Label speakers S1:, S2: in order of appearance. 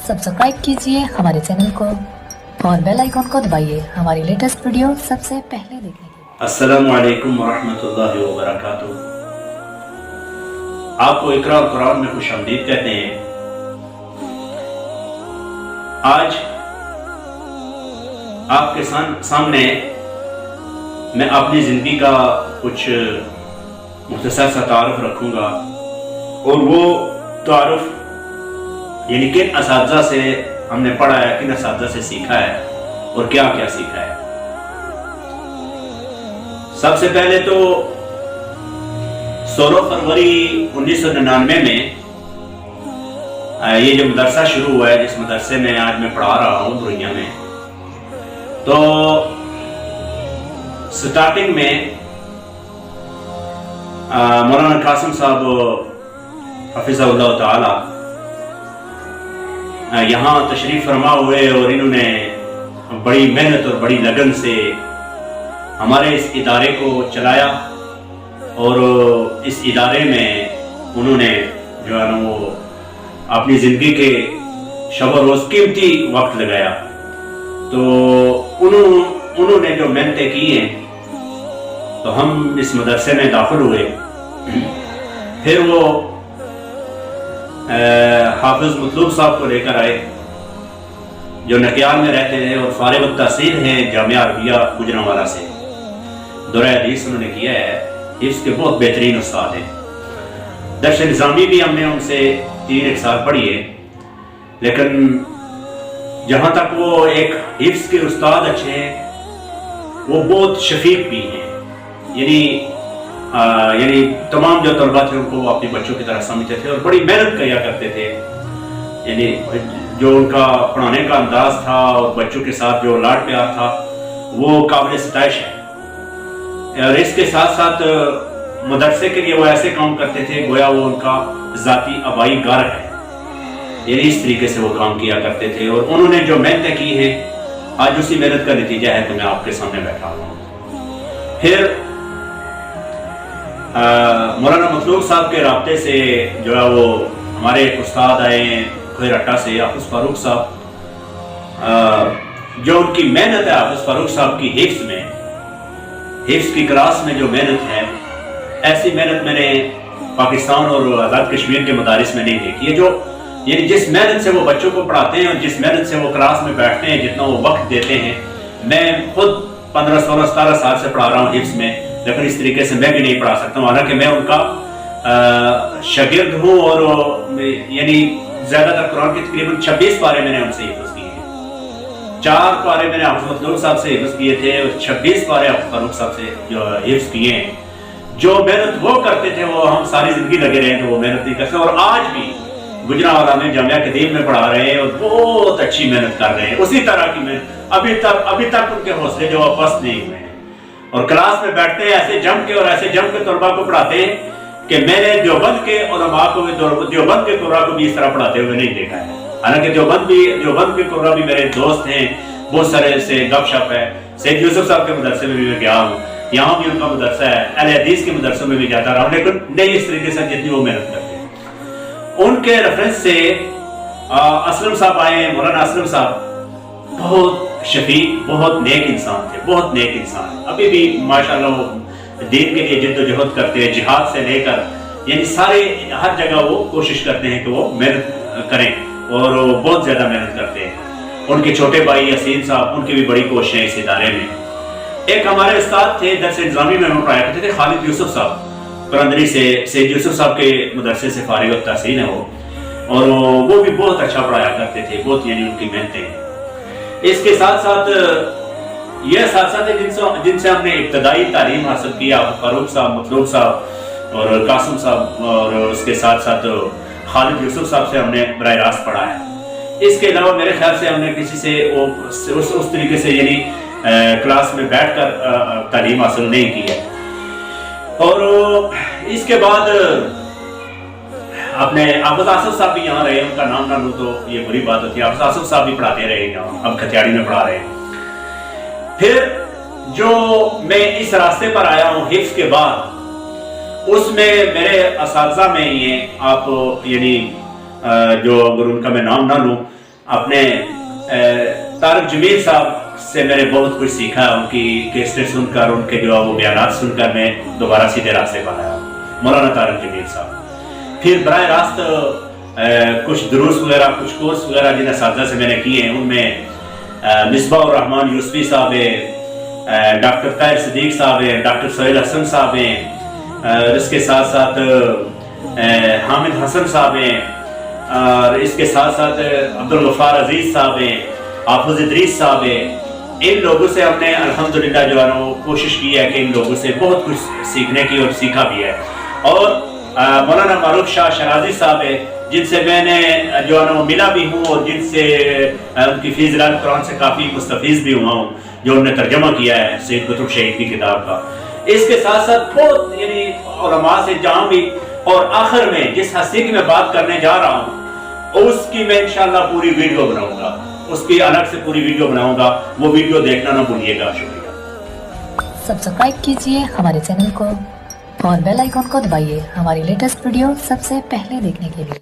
S1: Subscribe कीजिए हमारे channel को और बेल आइकन को दबाइए हमारी लेटेस्ट वीडियो सबसे पहले देखने के लिए।
S2: अस्सलामु अलैकुम वरहमतुल्लाहि वबरकातुहू। आपको इकरा और कुरान में खुशामदीद कहते हैं। आज आपके सामने मैं अपनी ज़िंदगी का कुछ मुख्तसर सा तारुफ रखूँगा और वो तारुफ यानी किन असातिज़ा से हमने पढ़ा है, किन असातिज़ा से सीखा है और क्या क्या सीखा है। सबसे पहले तो 16 फरवरी 1999 में ये जो मदरसा शुरू हुआ है, जिस मदरसे में आज मैं पढ़ा रहा हूँ दुनिया में, तो स्टार्टिंग में मौलाना कासिम साहब हफिज़हुल्लाह ताला यहाँ तशरीफ़ फरमा हुए और इन्होंने बड़ी मेहनत और बड़ी लगन से हमारे इस इदारे को चलाया और इस इदारे में उन्होंने जो है ना वो अपनी ज़िंदगी के शब और रोज़ कीमती वक्त लगाया। तो उन्होंने जो मेहनतें की हैं, तो हम इस मदरसे में दाखिल हुए। फिर वो हाफिज मतलूब साहब को लेकर आए, जो नकियाल में रहते हैं और फारिग तहसील हैं जामिया अरबिया गुजरांवाला से। दुराए हदीस उन्होंने किया है, इसके बहुत बेहतरीन उस्ताद हैं। दर्स निज़ामी भी हमने उनसे 3 साल पढ़ी है, लेकिन जहाँ तक वो एक हिफ्ज़ के उस्ताद अच्छे हैं, वो बहुत शफीक भी हैं। यानी तमाम जो तलबा थे उनको वो अपने बच्चों की तरह समझते थे और बड़ी मेहनत किया करते थे। यानी जो उनका पढ़ाने का अंदाज था और बच्चों के साथ जो लाड प्यार था, वो काबिल सताइश है। और इसके साथ साथ मदरसे के लिए वो ऐसे काम करते थे गोया वो उनका ज़ाती आबाई घर है। यानी इस तरीके से वो काम किया करते थे और उन्होंने जो मेहनतें की हैं, आज उसी मेहनत का नतीजा है कि मैं आपके सामने बैठा हूँ। फिर मौलाना मतलूब साहब के राब्ते से जो है वो हमारे एक उस्ताद आए खोरट्टा से, हाफिज फारूक साहब। जो उनकी मेहनत है हाफिज फारूक साहब की हिफ्ज़ की क्लास में जो मेहनत है, ऐसी मेहनत मैंने पाकिस्तान और आज़ाद कश्मीर के मदारिस में नहीं देखी है। जो यानी जिस मेहनत से वो बच्चों को पढ़ाते हैं और जिस मेहनत से वो क्लास में बैठते हैं, जितना वो वक्त देते हैं। मैं खुद 15, 16, 17 साल से पढ़ा रहा हूँ हिफ्ज़ में, लेकिन इस तरीके से मैं भी नहीं पढ़ा सकता हूँ। हालांकि मैं उनका शागिर्द हूँ और यानी ज़्यादातर कुरान के तकरीबन 26 पारे मैंने उनसे हिफ्ज़ किए हैं। 4 पारे मैंने हाफिज मतलूब साहब से हिफ्ज़ किए थे और 26 पारे हाफिज फारूक साहब से जो हिफ्ज़ किए हैं। जो मेहनत वो करते थे वो हम सारी ज़िंदगी लगे रहे, तो वो मेहनत नहीं करते और आज भी गुजरांवाला में जामिया कदीम में पढ़ा रहे हैं और बहुत अच्छी मेहनत कर रहे हैं। उसी तरह की मेहनत अभी तक उनके हौसले जो पस्त नहीं हुए हैं और क्लास में बैठते हैं ऐसे जम के तलबा को पढ़ाते हैं कि मैंने देवबंद के उलमा को देवबंद के कुर्रा को भी इस तरह पढ़ाते हुए नहीं देखा है। हालांकि देवबंद के कुर्रा भी मेरे दोस्त हैं, बहुत सारे से गपशप है। सैयद यूसुफ साहब के मदरसे में भी मैं गया हूँ, यहाँ भी उनका मदरसा है। अहले हदीस के मदरसों में भी जाता रहा, लेकिन नहीं इस तरीके से जितनी वो मेहनत करते हैं। उनके रेफरेंस से असलम साहब आए, मौलाना असलम साहब बहुत शफीक, बहुत नेक इंसान थे, बहुत नेक इंसान। अभी भी माशाल्लाह वो दीन के लिए जिद्दोजहद करते हैं, जिहाद से लेकर यानी सारे हर जगह वो कोशिश करते हैं कि वो मेहनत करें और वो बहुत ज़्यादा मेहनत करते हैं। उनके छोटे भाई यासीन साहब, उनकी भी बड़ी कोशिशें इस इदारे में। एक हमारे उस्ताद थे दरस निज़ामी में पढ़ाया करते थे, खालिद यूसुफ साहब करंदरी से। सैयद यूसुफ साहब के मदरसे से फारिग तहसील है वो, और वो भी बहुत अच्छा पढ़ाया करते थे, बहुत यानी उनकी मेहनतें हैं। इसके साथ साथ ये साथ जिनसे हमने इब्तदाई तालीम हासिल किया, फारूक साहब, मतलूब साहब और कासिम साहब, और उसके साथ साथ खालिद यूसुफ साहब से हमने बराह रास्त पढ़ा है। इसके अलावा मेरे ख्याल से हमने किसी से उस तरीके से यानी क्लास में बैठकर तालीम हासिल नहीं की है। और इसके बाद अपने हाफिज आसिफ साहब भी यहाँ रहे, उनका नाम ना लूँ तो ये बुरी बात होती है। हाफिज आसिफ साहब भी पढ़ाते रहे यहाँ, अब खतियाड़ी में पढ़ा रहे हैं। फिर जो मैं इस रास्ते पर आया हूँ हिफ्ज़ के बाद, उसमें मेरे असातिज़ा में ये आप यानी जो अगर उनका मैं नाम ना लूँ, अपने तारिक जमील साहब से मैंने बहुत कुछ सीखा, उनकी केसेट सुनकर, उनके जो वो बयान सुनकर मैं दोबारा सीधे रास्ते पर आया, मौलाना तारिक जमील साहब। फिर बराह रास्त कुछ दुरूस वगैरह, कुछ कोर्स वगैरह जिन असातिज़ा से मैंने किए हैं, उनमें मिसबाह रहमान यूसुफी साहब है, डॉक्टर ताहिर सिद्दीक साहब हैं, डॉक्टर सोहेल हसन साहब हैं, इसके साथ साथ हामिद हसन साहब हैं, और इसके साथ साथ अब्दुल गफ्फार अजीज साहब हैं, हाफिज इदरीस साहब हैं। इन लोगों से हमने अल्हम्दुलिल्लाह जो है ना वो कोशिश की है कि इन लोगों से बहुत कुछ सीखने की, और सीखा भी है। और मौलाना मारूफ शाह शराजी साहब है, जिनसे मैंने जो है ना वो मिला भी हूँ, और जिनसे उनकी फीज़-ए कुरान से काफ़ी मुस्तफ़ीज़ भी हुआ हूँ, जो उन्होंने तर्जमा किया है सैयद कुतुब शहीद की किताब का। इसके साथ साथ बहुत यानी उलमा से जहाँ भी, और आखिर में जिस हस्ती की मैं बात करने जा रहा हूँ उसकी मैं इंशाअल्लाह पूरी वीडियो बनाऊंगा, उसकी अलग से पूरी वीडियो बनाऊंगा, वो वीडियो देखना ना भूलिएगा। शुक्रिया।
S1: सब्सक्राइब कीजिए हमारे चैनल को और बेल आइकॉन को दबाइए हमारी लेटेस्ट वीडियो सबसे पहले देखने के लिए।